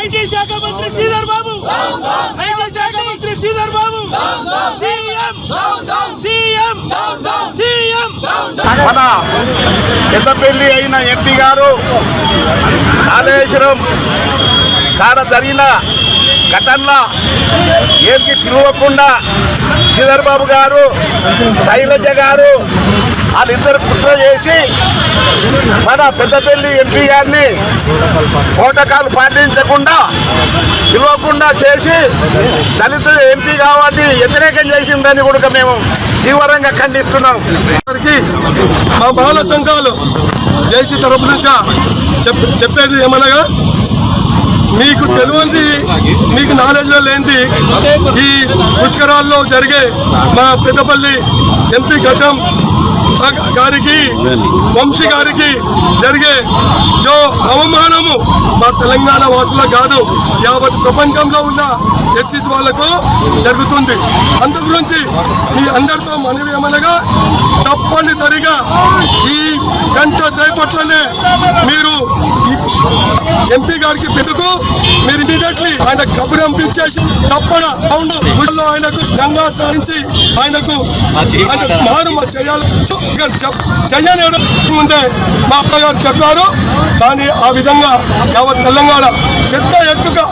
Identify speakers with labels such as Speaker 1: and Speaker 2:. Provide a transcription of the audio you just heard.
Speaker 1: IT శాఖ మంత్రి Sridhar Babu, IT శాఖ మంత్రి శ్రీధర్ బాబు, సీఎం
Speaker 2: మన పెద్దపల్లి అయిన ఎంపీ గారు కాళేశ్వరం కాడ జరిగిన ఘటనలో ఏమికి పిలవకుండా శ్రీధర్ బాబు గారు, శైలజ గారు వాళ్ళిద్దరు కుట్ర చేసి మన పెద్దపల్లి ఎంపీ గారిని ప్రోటోకాల్ పాటించకుండా పిలవకుండా చేసి దళిత ఎంపీ కాబట్టి వ్యతిరేకం చేసిందని కూడా మేము తీవ్రంగా ఖండిస్తున్నాం.
Speaker 3: మా బాల సంఘాలు జేసీ తరపు నుంచి చెప్పేది ఏమనగా, మీకు తెలియంది, మీకు నాలెడ్జ్లో లేనిది ఈ పుష్కరాల్లో జరిగే మా పెద్దపల్లి ఎంపీ గడ్డం గారికి, వంశీ గారికి జరిగే జో అవమానము మా తెలంగాణ వాసులకు కాదు, యావత్ ప్రపంచంలో ఉన్న ఎస్సీస్ వాళ్లకు జరుగుతుంది. అందు గురించి మీ అందరితో మనవి ఏమనగా, తప్పనిసరిగా ఈ గంట సేపట్లోనే మీరు ఎంపీ గారికి పెద్దకు మీరు ఇమీడియట్లీ ఆయన కబురు పంపించేసి తప్పన అవును ఆయనకు గంగా సాధించి ఆయనకు మారు చెయ్యాలి ముందే మా అప్పగారు చెప్పారు. కానీ ఆ విధంగా యావత్ తెలంగాణ పెద్ద ఎత్తుగా